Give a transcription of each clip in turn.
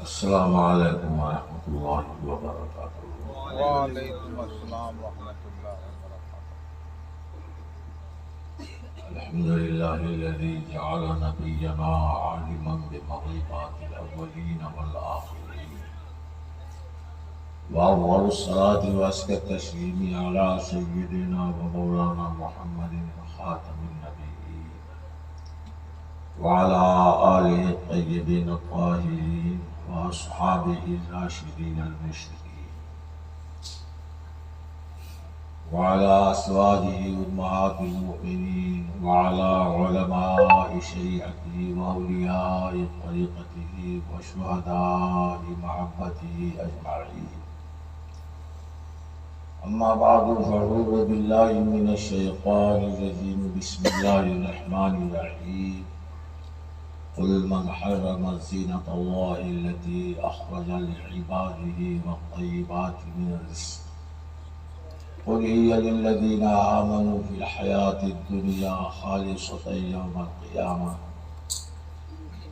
السلام علیکم ورحمۃ اللہ وبرکاتہ۔ وعلیکم السلام ورحمۃ اللہ وبرکاتہ۔ الحمد للہ الذی جعل نبینا عالما بمغیبات الاولین والآخرین، وأفضل الصلاة وأزكى التسلیم علی سیدنا ومولانا محمد خاتم النبیین وعلى آله الطیبین الطاہرین وأصحابه الراشدین المشرکین وعلى أزواجه أمهات المؤمنين وعلى علماء شريعته وأولياء طريقته وشهداء محبته أجمعين. أما بعد فأعوذ بالله من الشيطان الرجيم. بسم الله الرحمن الرحيم. قل من حرم زينة الله التي أخرج لعباده والطيبات من الرزق قل هي للذين آمنوا في الحياة الدنيا خالصة يوم القيامة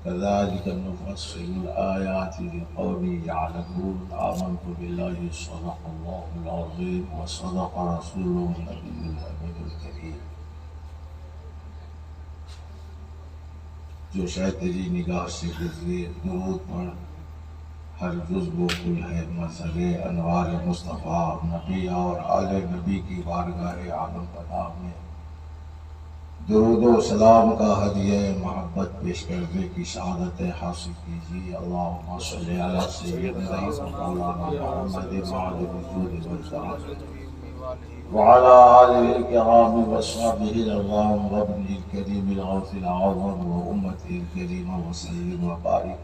كذلك نفصل الآيات لقوم يعلمون. آمنت بالله صدق الله العظيم وصدق رسوله النبي الأمين الكريم. جو شاید تیری نگاہ سے گزری درود پر ہر جزو کل ہے مظہر انوار مصطفیٰ نبی اور آل نبی کی بارگاہ عالم پناہ میں درود و سلام کا ہدیہ محبت پیش کرنے کی سعادت حاصل کیجیے. اللہم صلی علی سیدنا مولانا محمد وعلى الوجود والکرام وعلى آلہ الکرام وصحبہ العظام وابنہ الکریم الغوث العظم وامتہ الکریمہ وسلم وبارک.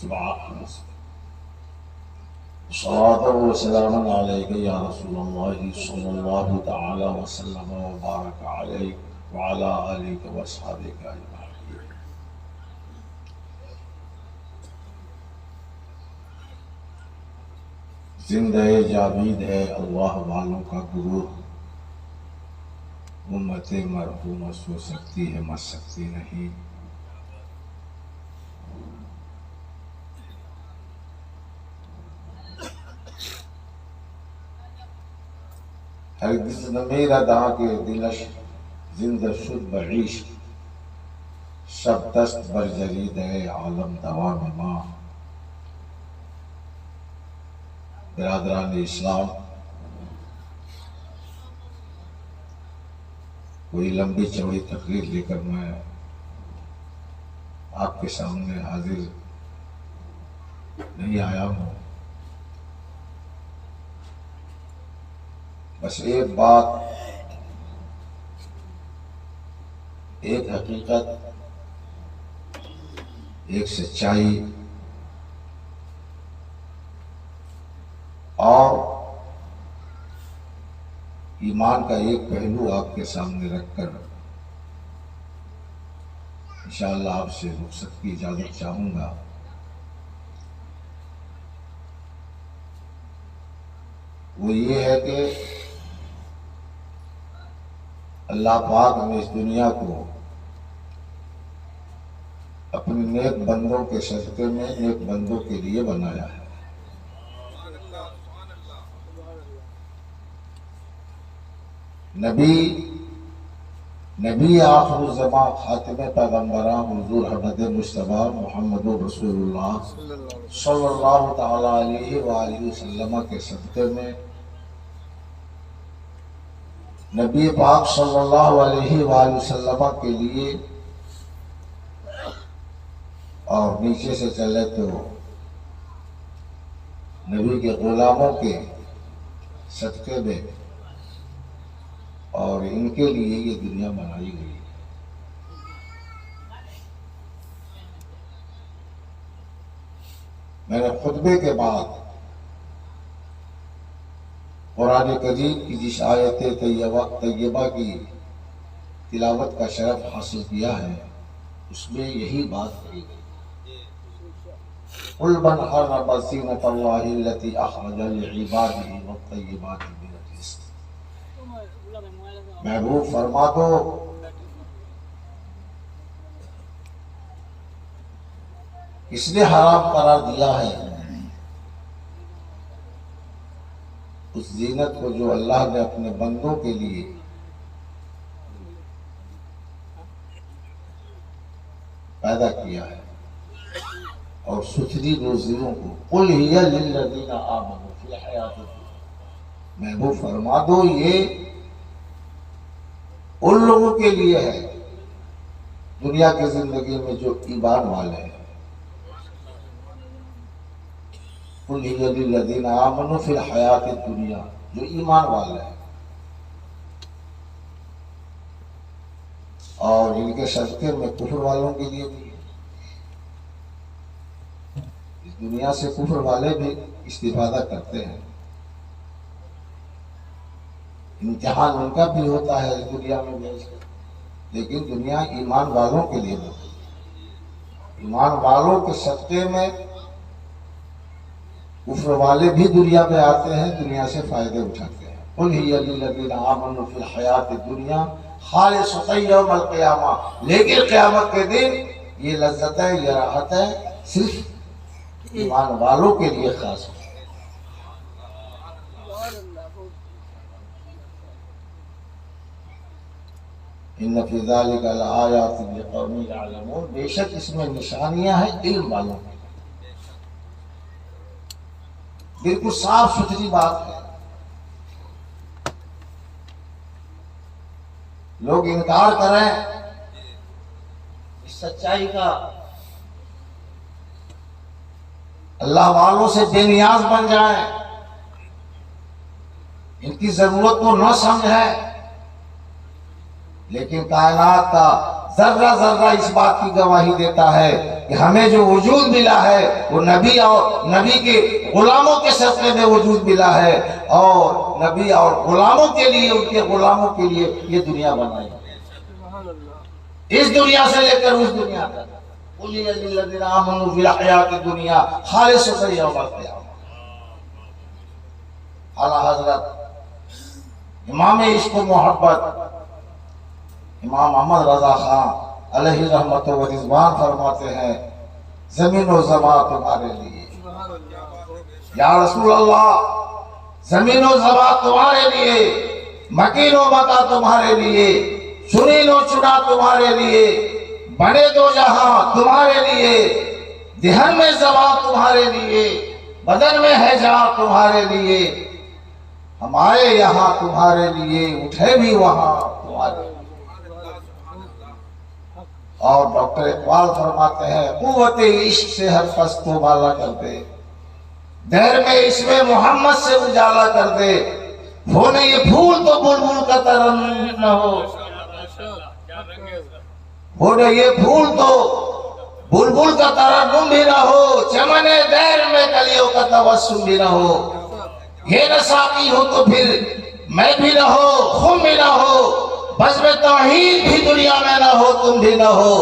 سبحان اللہ. صلاة وسلام علیک یا رسول اللہ صلی اللہ تعالی وسلم وبارک علیک وعلى آلک واصحابک اجمعین. زندہ جاوید ہے اللہ والوں کا گروہ، امت مرحوم سو سکتی ہے مر سکتی نہیں. ہرگز نہ میرا داں کے دلش زندہ شد بعیش شب دست بر جرید ہے عالم دوام ماں. برادران اسلام، کوئی لمبی چوڑی تقریر لے کر میں آپ کے سامنے حاضر نہیں آیا ہوں. بس ایک بات، ایک حقیقت، ایک سچائی اور ایمان کا ایک پہلو آپ کے سامنے رکھ کر انشاءاللہ آپ سے رخصت کی اجازت چاہوں گا. وہ یہ ہے کہ اللہ پاک نے اس دنیا کو اپنے نیک بندوں کے صدقے میں نیک بندوں کے لیے بنایا ہے. نبی آخر الزمان خاتم پیغمبران حضور حضرت مصطفیٰ محمد رسول اللہ صلی اللہ تعالی علیہ وآلہ وسلم کے صدقے میں نبی پاک صلی اللہ علیہ وآلہ وسلم کے لیے، اور نیچے سے چلے تو نبی کے غلاموں کے صدقے میں اور ان کے لیے یہ دنیا بنائی گئی. میں نے خطبے کے بعد قرآن کریم کی جس آیت طیبہ کی تلاوت کا شرف حاصل کیا ہے اس میں یہی بات کہی گئی. قل من حرم زینة اللہ التي اخرج لعباده والطیبات من الرزق. محبوب فرما دو اس نے حرام قرار دیا ہے اس زینت کو جو اللہ نے اپنے بندوں کے لیے پیدا کیا ہے، اور ستھری روزیوں کو قل ہی للذین آمنوا فی الحیات الدنیا، محبوب فرما دو یہ ان لوگوں کے لیے ہے دنیا کی زندگی میں جو ایمان والے ہیں۔ قل ہی للذین آمنوا فی الحیات الدنیا، جو ایمان والے ہیں، اور ان کے صدقے میں کفر والوں کے لیے بھی ہے۔ اس دنیا سے کفر والے بھی استفادہ کرتے ہیں، امتحان ان کا بھی ہوتا ہے اس دنیا میں بھی، لیکن دنیا ایمان والوں کے لیے ہوتی ہے۔ ایمان والوں کے صدقے میں کفر والے بھی دنیا میں آتے ہیں، دنیا سے فائدے اٹھاتے ہیں۔ قل ہی للذین آمنوا فی الحیات الدنیا خالصۃ یوم القیامہ، لیکن قیامت کے دن یہ لذتیں، یہ راحتیں صرف ایمان والوں کے لیے خاص ہیں۔ ان فی ذلک لآیات لقوم یعلمون، بے شک اس میں نشانیاں ہیں علم والوں کی۔ بالکل صاف ستھری بات ہے، لوگ انکار کریں اس سچائی کا، اللہ والوں سے بے نیاز بن جائیں، ان کی ضرورت کو نہ سمجھیں، لیکن کائنات کا ذرہ ذرہ اس بات کی گواہی دیتا ہے کہ ہمیں جو وجود ملا ہے وہ نبی اور نبی کے غلاموں کے صدقے میں وجود ملا ہے، اور نبی اور غلاموں کے لیے، ان کے غلاموں کے لیے یہ دنیا بنائی، اس دنیا سے لے کر اس دنیا تک۔ قل ہی للذین آمنوا فی الحیات الدنیا خالصۃ یوم القیامہ۔ اعلیٰ حضرت امام عشق و محبت امام احمد رضا خان علیہ رحمت و رضوان فرماتے ہیں، زمین و زماں تمہارے لیے، یا رسول اللہ زمین و زماں تمہارے لیے، مکین و مکہ تمہارے لیے، چنین و چنا تمہارے لیے، بڑے دو جہاں تمہارے لیے، دہن میں زباں تمہارے لیے، بدن میں ہے جان تمہارے لیے، ہم آئے یہاں تمہارے لیے، اٹھے بھی وہاں تمہارے لیے۔ اور ڈاکٹر اقبال فرماتے ہیں، قوت عشق سے ہر فص کو بالا کر دے، دہر میں عشق محمد سے اجالا کر دے، ہونے یہ پھول تو بلبل کا ترنم نہ ہو، ہونے یہ پھول تو بلبل کا ترنم بھی نہ ہو، چمن دہر میں کلیوں کا تبسم بھی نہ ہو، یہ نہ ساقی ہو تو پھر میں بھی نہ ہو، خم بھی نہ ہو، بزم توحید بھی دنیا میں نہ ہو، تم بھی نہ ہو،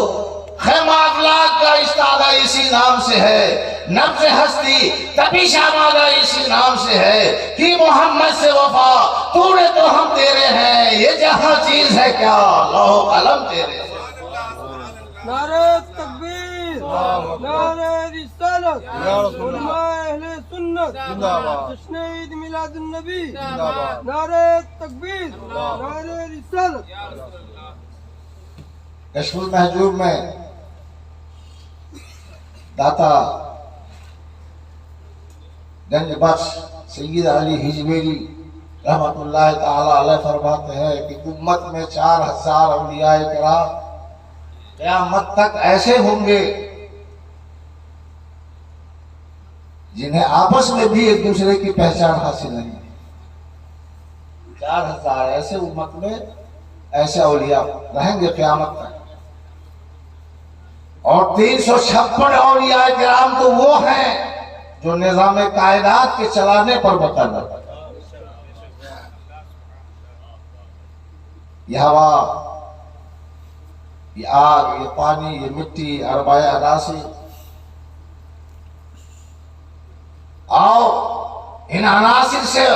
خیمہ افلاک کا استادہ اسی نام سے ہے، نبض ہستی تبھی شامادہ اسی نام سے ہے، کہ محمد سے وفا تو نے تو ہم تیرے ہیں، یہ جہاں چیز ہے کیا لوح و قلم تیرے ہیں۔ نعرہ تکبیر، نعرہ رسالت، علماء اہل سنت، جشن عید میلاد النبی، نعرہ تکبیر، نعرہ رسالت۔ کشف المحجوب میں داتا گنج بخش سید علی ہجویری رحمت اللہ تعالی علیہ فرماتے ہیں کہ امت میں 4000 اولیاء کرام قیامت تک ایسے ہوں گے جنہیں آپس میں بھی ایک دوسرے کی پہچان حاصل نہیں ہے۔ 4000 ایسے امت میں ایسے اولیاء رہیں گے قیامت تک، اور 356 اولیاء کرام تو وہ ہیں جو نظام کائنات کے چلانے پر مقرر ہے۔ یہ ہوا، یہ آگ، یہ پانی، یہ مٹی، اربعہ عناصر، آؤ ان عناصر سے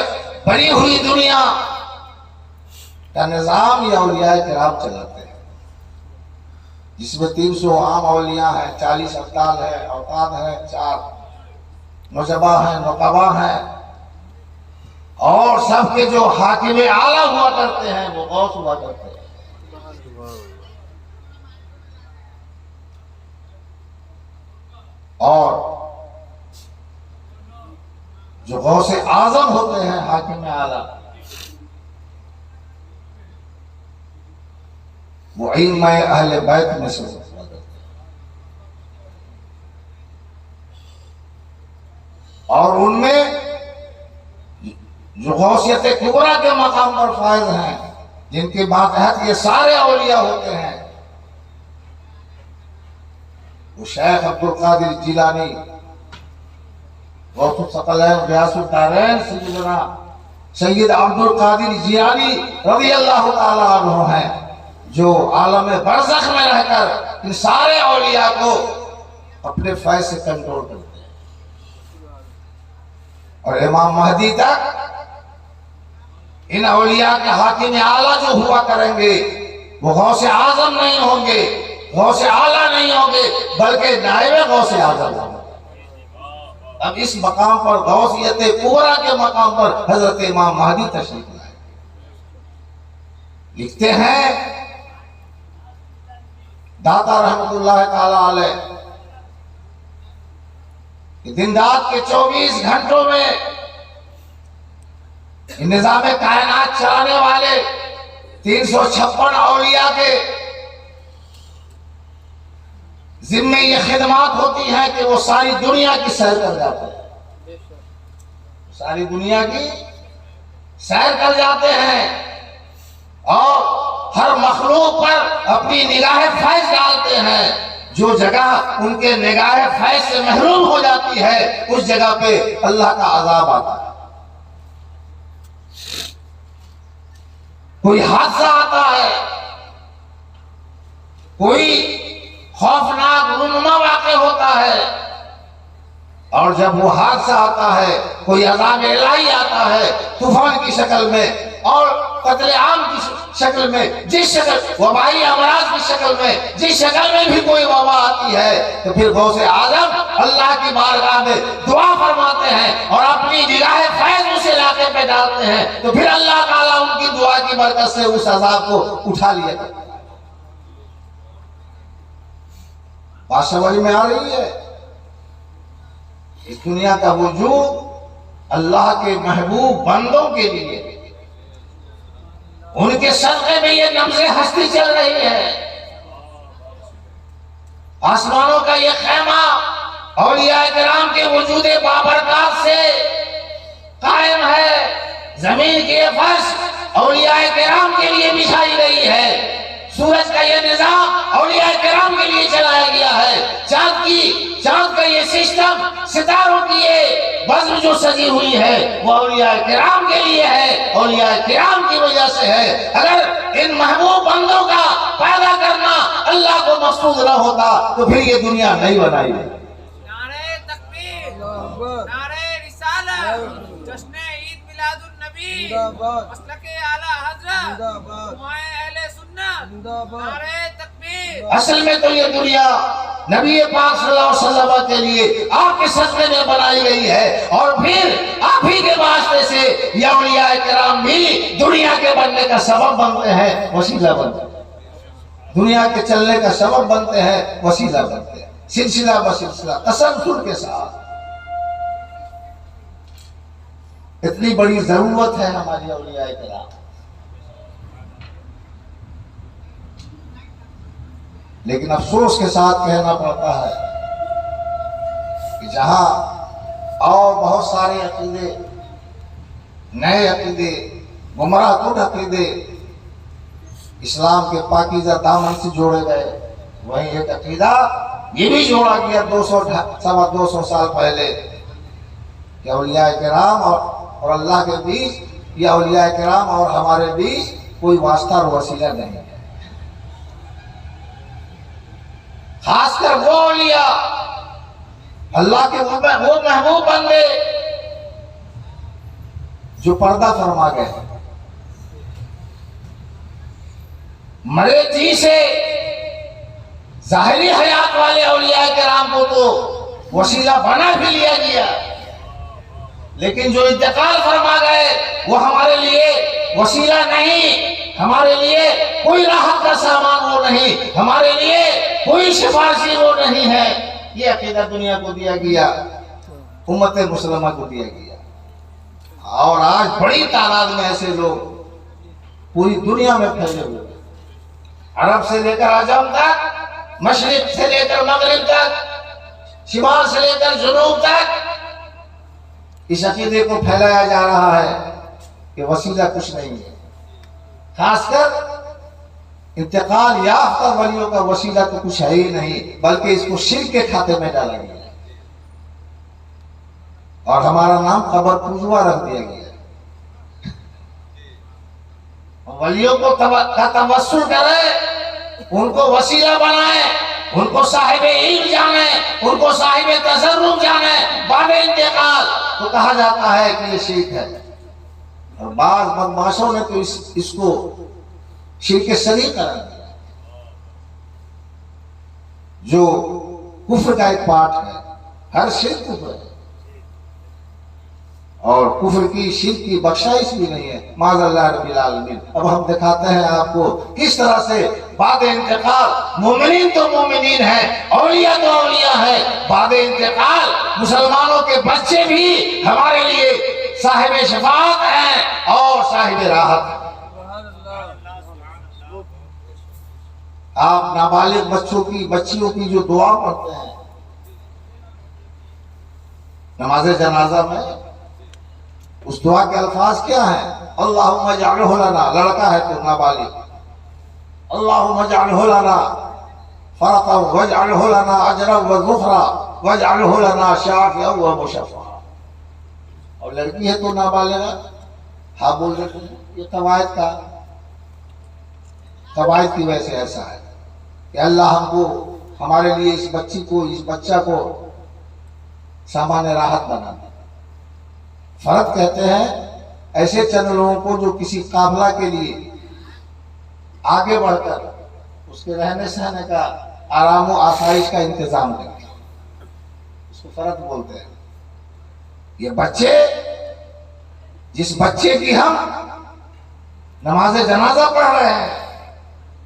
بنی ہوئی دنیا کا نظام یہ اولیاء کرام چلاتے ہیں۔ جس میں 300 عام اولیاء ہیں، 40 ابدال ہیں، اوتاد ہیں، 4 نجبا ہیں، نقبا ہیں، اور سب کے جو حاکم اعلیٰ ہوا کرتے ہیں وہ غوث ہوا کرتے ہیں۔ اور جو غوث اعظم ہوتے ہیں حاکم اعلیٰ، وہ علم اہل بیت میں سے ہوا کرتے ہیں۔ اور ان میں جو غوثیت کبریٰ کے مقام پر فائز ہیں، جن کے ماتحت یہ سارے اولیاء ہوتے ہیں، وہ شیخ عبد القادر جیلانی، غوث الثقلین غیاث الدارین سیدنا سید عبد القادر جیلانی رضی اللہ تعالی عنہ ہیں، جو عالم برزخ میں رہ کر ان سارے اولیاء کو اپنے فیض سے کنٹرول کرتے ہیں، اور امام مہدی تک ان اولیاء کے حاکم اعلیٰ جو ہوا کریں گے وہ غوث اعظم نہیں ہوں گے، غوث اعلیٰ نہیں ہوں گے، بلکہ نائب غوث اعظم ہوں گے۔ اب اس مقام پر غوثیت کبریٰ کے مقام پر حضرت امام مہدی تشریف لائے۔ لکھتے ہیں داتا رحمت اللہ تعالی علیہ کہ دن رات کے 24 گھنٹوں میں نظام کائنات چلانے والے 356 اولیاء کے ذمے یہ خدمات ہوتی ہیں کہ وہ ساری دنیا کی سیر کر جاتے ہیں، ساری دنیا کی سیر کر جاتے ہیں، اور ہر مخلوق پر اپنی نگاہ فیض ڈالتے ہیں۔ جو جگہ ان کے نگاہ فیض سے محروم ہو جاتی ہے اس جگہ پہ اللہ کا عذاب آتا ہے۔ کوئی حادثہ آتا ہے، کوئی خوفناک رونما واقع ہوتا ہے، اور جب وہ حادثہ آتا ہے، کوئی عذاب الہی آتا ہے طوفان کی شکل میں اور قتل عام کی شکل میں، جس شکل وبائی امراض کی شکل میں، جس شکل میں بھی کوئی وبا آتی ہے، تو پھر غوث اعظم اللہ کی بارگاہ میں دعا فرماتے ہیں اور اپنی نگاہ فیض اس علاقے پہ ڈالتے ہیں، تو پھر اللہ تعالیٰ ان کی دعا کی برکت سے اس عذاب کو اٹھا لیا کرتے ہیں۔ بات سمجھ میں آ رہی ہے؟ اس دنیا کا وجود اللہ کے محبوب بندوں کے لیے، ان کے صدقے میں یہ نبض ہستی چل رہی ہے۔ آسمانوں کا یہ خیمہ اولیاء کرام کے وجود بابرکات سے قائم ہے، زمین کی یہ فرش اولیاء کرام کے لیے بچھائی گئی ہے، سورج کا یہ نظام اولیاء کرام کے لیے چلایا گیا ہے، چاند کا یہ سسٹم، ستاروں کی یہ بزم جو سجی ہوئی ہے وہ اولیاء کرام کے لیے ہے، اولیاء کرام کی وجہ سے ہے۔ اگر ان محبوب بندوں کا پیدا کرنا اللہ کو مقصود نہ ہوتا تو پھر یہ دنیا نہیں بنائی ہے۔ نعرہ تکبیر، نعرہ رسالت، جشن عید میلاد النبی، مسلک اعلیٰ حضرت، علماء اہل سنت، نعرہ تکبیر۔ اصل میں تو یہ دنیا نبی پاک صلی اللہ علیہ وسلم کے لیے آپ کے صدقے میں بنائی گئی ہے، اور پھر آپ ہی کے واسطے سے یہ اولیاء کرام بھی دنیا کے بننے کا سبب بنتے ہیں، وسیلہ بنتے ہیں، دنیا کے چلنے کا سبب بنتے ہیں، وسیلہ بنتے ہیں، سلسلہ بسلسلہ تسلسل کے ساتھ۔ اتنی بڑی ضرورت ہے ہماری اولیاء کرام، لیکن افسوس کے ساتھ کہنا پڑتا ہے کہ جہاں اور بہت سارے عقیدے، نئے عقیدے، گمراہ کن عقیدے اسلام کے پاکیزہ دامن سے جوڑے گئے، وہیں ایک عقیدہ یہ بھی جوڑا گیا 200 سال پہلے کہ اولیاء کرام اور اللہ کے بیچ، یا اولیاء کرام اور ہمارے بیچ کوئی واسطہ اور وسیلہ نہیں ہے۔ خاص کر وہ اولیاء، اللہ کے وہ محبوب بندے جو پردہ فرما گئے، مرے جی سے ظاہری حیات والے اولیاء کرام کو تو وسیلہ بنا بھی لیا گیا، لیکن جو انتقال فرما گئے وہ ہمارے لیے وسیلہ نہیں، ہمارے لیے کوئی راحت کا سامان وہ نہیں، ہمارے لیے کوئی سفارشی وہ نہیں ہے۔ یہ عقیدہ دنیا کو دیا گیا، امت مسلمہ کو دیا گیا، اور آج بڑی تعداد میں ایسے لوگ پوری دنیا میں پھیلے ہوئے، عرب سے لے کر عجم تک، مشرق سے لے کر مغرب تک، شمال سے لے کر جنوب تک اس عقیدے کو پھیلایا جا رہا ہے کہ وسیلہ کچھ نہیں ہے۔ خاص کر انتقال یافتہ ولیوں کا وسیلہ تو کچھ ہے ہی نہیں، بلکہ اس کو شرک کے کھاتے میں ڈالا گیا ہے، اور ہمارا نام قبر پوجوا رکھ دیا گیا ہے۔ ولیوں کو توسل کرے، ان کو وسیلہ بنائے، ان کو صاحب علم جانے، ان کو صاحب تصرف جانے بعد انتقال، تو کہا جاتا ہے کہ یہ شرک ہے۔ اور بعض بدمعاشوں نے تو اس کو شرک صغیر قرار دیا، جو کفر کا ایک پارٹ ہے۔ ہر شرک کفر ہے، اور کفر کی شرک کی بخشائش بھی نہیں ہے، معاذ اللہ رب العالمین۔ اب ہم دکھاتے ہیں آپ کو کس طرح سے بعد انتقال مومنین تو مومنین ہیں، اولیاء تو اولیاء ہیں، بعد انتقال مسلمانوں کے بچے بھی ہمارے لیے صاحب شفاعت ہیں اور صاحب راحت۔ آپ نابالغ بچیوں کی جو دعا پڑھتے ہیں نماز جنازہ میں، اس دعا کے الفاظ کیا ہیں؟ اللہم اجعلہ لنا، لڑکا ہے تو نابالغ، اللہم اجعلہ لنا فرقا واجعلہ لنا اجرا وظفرا واجعلہ لنا شافعا ومشفعا۔ اور لڑکی ہے تو نابالغہ، ہاں بول رہے ہیں، یہ قواعد کی وجہ سے ایسا ہے کہ اللہ ہم کو، ہمارے لیے اس بچی کو، اس بچہ کو سامان راحت بنا دے۔ فرد کہتے ہیں ایسے چند لوگوں کو جو کسی قافلہ کے لیے آگے بڑھ کر اس کے رہنے سہنے کا، آرام و آسائش کا انتظام کریں، اس کو فرد بولتے ہیں۔ یہ بچے، جس بچے کی ہم نماز جنازہ پڑھ رہے ہیں،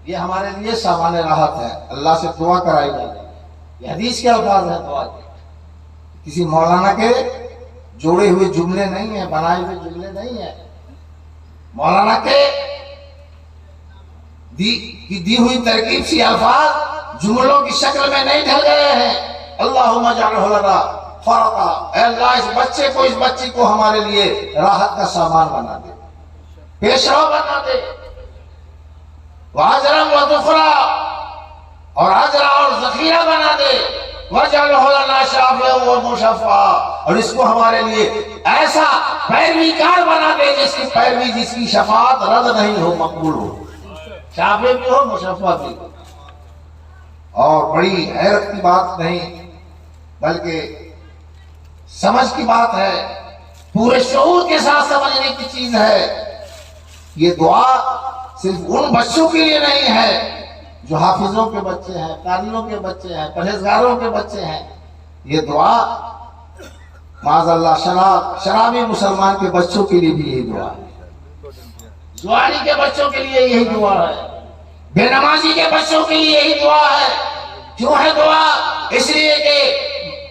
یہ ہمارے لیے سامان راحت ہے، اللہ سے دعا کرائی جا رہی ہے۔ یہ حدیث کے الفاظ ہیں دعا کے، کسی مولانا کے جوڑے ہوئے جملے نہیں ہیں، بنائے ہوئے جملے نہیں ہیں، مولانا کے دی ہوئی ترکیب سی الفاظ جملوں کی شکل میں نہیں ڈھل گئے ہیں۔ اللہم اجعلہ لنا فرقا، اے اللہ اس بچے کو، اس بچی کو ہمارے لیے راحت کا سامان بنا دے، پیشرو بنا دے، واجرا وذخرا، اور اجرا اور ذخیرہ بنا دے، واجعلہ لنا شافعا ومشفعا، اور اس کو ہمارے لیے ایسا پیروی کار بنا دے جس کی پیروی، جس کی شفاعت رد نہیں ہو، مقبول ہو، شافع بھی ہو، مشفع بھی ہو۔ اور بڑی حیرت کی بات نہیں بلکہ سمجھ کی بات ہے، پورے شعور کے ساتھ سمجھنے کی چیز ہے۔ یہ دعا صرف ان بچوں کے لیے نہیں ہے جو حافظوں کے بچے ہیں، قاریوں کے بچے ہیں، پرہیزگاروں کے بچے ہیں۔ یہ دعا معاذ اللہ شرابی مسلمان کے بچوں کے لیے بھی یہی دعا ہے، زواری کے بچوں کے لیے یہی دعا ہے، بے نمازی کے بچوں کے لیے یہی دعا ہے۔ کیوں ہے دعا؟ اس لیے کہ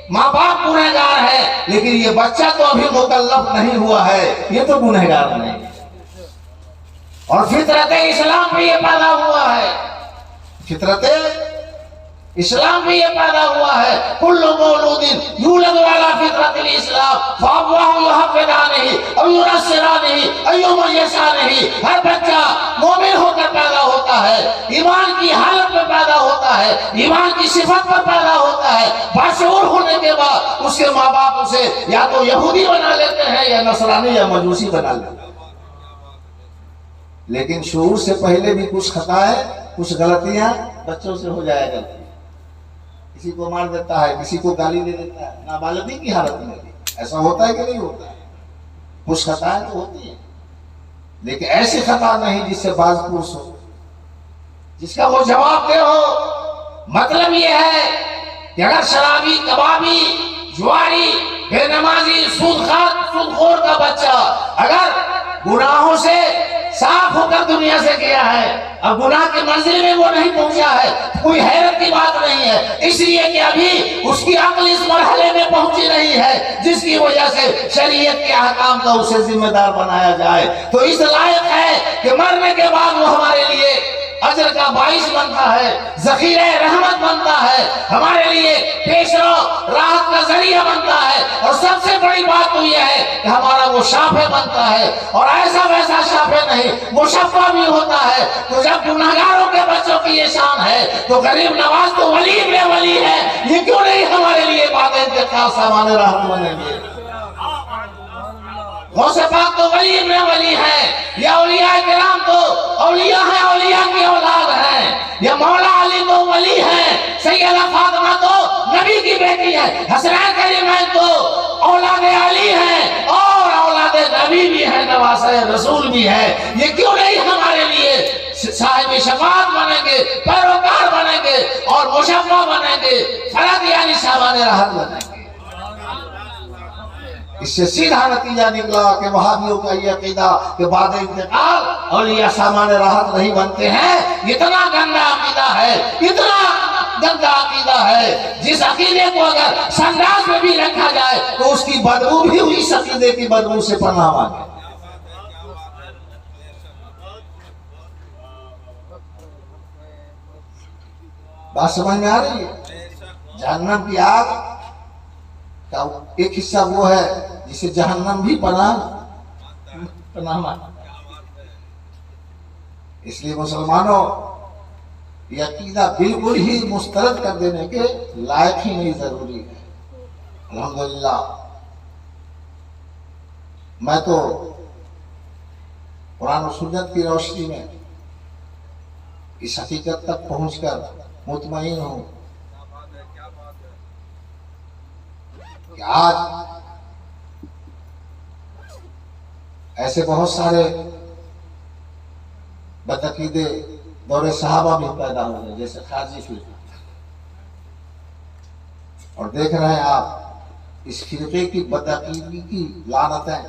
ماں باپ گنہگار ہے، لیکن یہ بچہ تو ابھی مکلف نہیں ہوا ہے، یہ تو گنہگار نہیں، اور فطرت اسلام میں یہ پیدا ہوا ہے، فطرت اسلام میں یہ پیدا ہوا ہے۔ کل مولود یولد علی فطرت الاسلام فابواہ یحودانہ او ینصرانہ او یمجسانہ۔ ہر بچہ مومن ہو کر پیدا ہوتا ہے، ایمان کی حالت میں پیدا ہوتا ہے، ایمان کی صفت پر پیدا ہوتا ہے۔ باشعور ہونے کے بعد اس کے ماں باپ اسے یا تو یہودی بنا لیتے ہیں، یا نصرانی یا مجوسی بنا لیتے ہیں۔ لیکن شعور سے پہلے بھی کچھ خطائیں، کچھ غلطیاں بچوں سے ہو جایا کرتی ہیں۔ کسی کو مار دیتا ہے، کسی کو گالی دے دیتا ہے، نابالغی کی حالت میں بھی ایسا ہوتا ہے کہ نہیں ہوتا ہے؟ کچھ خطائیں تو ہوتی ہیں، لیکن ایسی خطا نہیں جس سے باز پرس ہو، جس کا وہ جواب دہ ہو مطلب یہ ہے کہ اگر شرابی، کبابی، جواری، بے نمازی، سودخور کا بچہ اگر گناہوں سے صاف ہو کر دنیا سے گیا ہے اور گناہ کی منزل میں وہ نہیں پہنچا ہے، کوئی حیرت کی بات نہیں ہے، اس لیے کہ ابھی اس کی عقل اس مرحلے میں پہنچی نہیں ہے جس کی وجہ سے شریعت کے احکام کا اسے ذمہ دار بنایا جائے۔ تو اس لائق ہے کہ مرنے کے بعد وہ ہمارے لیے اجر کا باعث بنتا ہے، ذخیرہ رحمت بنتا ہے، ہمارے لیے پیشرو راحت کا ذریعہ بنتا ہے، اور سب سے بڑی بات تو یہ ہے کہ ہمارا وہ شافع بنتا ہے، اور ایسا ویسا شافع نہیں، مشفع بھی ہوتا ہے۔ تو جب گناہگاروں کے بچوں کی یہ شان ہے تو غریب نواز تو ولی میں ولی ہے، یہ کیوں نہیں ہمارے لیے بعد انتقال سامان راحت بنیں گے؟ غوث پاک تو ولی میں ولی ہے، یہ اولیاء کرام تو اولیاء ہیں، اولیاء کی اولاد ہیں، یہ مولا علی تو ولی ہے، سیدہ فاطمہ تو نبی کی بیٹی ہے، حسنین کریمین تو اولاد علی ہیں اور اولاد نبی بھی ہے، نواسہ رسول بھی ہے، یہ کیوں نہیں ہمارے لیے صاحب شفاعت بنیں گے، پیروکار بنیں گے اور مشفع بنیں گے، فرد یعنی سامان راحت بنیں گے۔ اس سے سیدھا نتیجہ نکلا کہ وہابیوں کا یہ عقیدہ کہ بعد انتقال اولیاء سامان راحت نہیں بنتے ہیں، اتنا گندا عقیدہ ہے، اتنا گندا عقیدہ ہے، جس عقیدے کو اگر سنڈاس میں بھی رکھا جائے تو اس کی بدبو بھی اس عقیدے کی بدبو سے پناہ مانگے۔ بات سمجھ میں آ رہی ہے؟ جہنم کی آگ کا ایک حصہ وہ ہے جسے جہنم بھی پناہ مانگتا۔ اس لیے مسلمانوں یہ عقیدہ بالکل ہی مسترد کر دینے کے لائق ہی نہیں، ضروری ہے۔ الحمدللہ میں تو قرآن و سنت کی روشنی میں اس حقیقت تک پہنچ کر مطمئن ہوں کہ آج ایسے بہت سارے بدعقیدے دور صحابہ بھی پیدا ہوئے، جیسے خارجی فرقہ، اور دیکھ رہے ہیں آپ اس فرقے کی بدعقیدگی کی لعنتیں،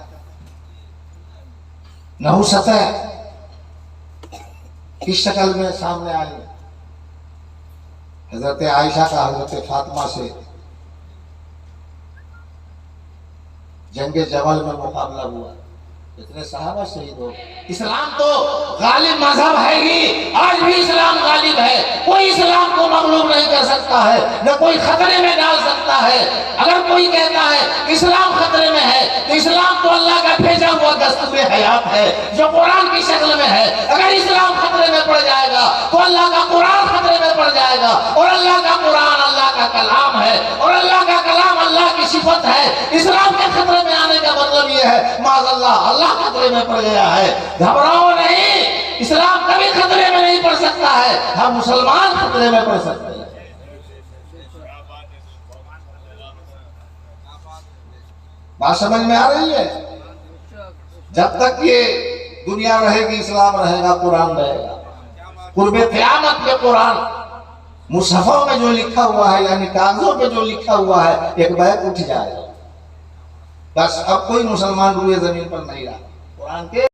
نحوستیں کس شکل میں سامنے آئی۔ حضرت عائشہ کا حضرت فاطمہ سے جنگ جمل میں مقابلہ ہوا، اتنے صحابہ شہید ہو۔ اسلام تو غالب مذہب ہے ہی، آج بھی اسلام غالب ہے، کوئی اسلام کو مغلوب نہیں کر سکتا ہے، نہ کوئی خطرے میں ڈال سکتا ہے۔ اگر کوئی کہتا ہے اسلام خطرے میں ہے تو اسلام تو اللہ کا بھیجا ہوا دستور حیات ہے جو قرآن کی شکل میں ہے۔ اگر اسلام خطرے میں پڑ جائے گا تو اللہ کا قرآن خطرے میں پڑ جائے گا، اور اللہ کا قرآن اللہ کا کلام ہے، اور اللہ کا کلام اللہ کی صفت ہے۔ اسلام کے خطرے میں آنے کا مطلب یہ ہے معاذ اللہ اللہ خطرے میں پڑ گیا ہے۔ گھبراؤ نہیں، اسلام کبھی خطرے میں نہیں پڑ سکتا ہے، ہم مسلمان خطرے میں پڑ سکتے ہیں۔ بات سمجھ میں آ رہی ہے؟ جب تک یہ دنیا رہے گی اسلام رہے گا، قرآن رہے گا۔ قرب قیامت میں قرآن مصحفوں میں جو لکھا ہوا ہے، یعنی کاغذوں پہ جو لکھا ہوا ہے، ایک بیک اٹھ جائے گا، بس اب کوئی مسلمان روئے زمین پر نہیں رہا۔ قرآن کے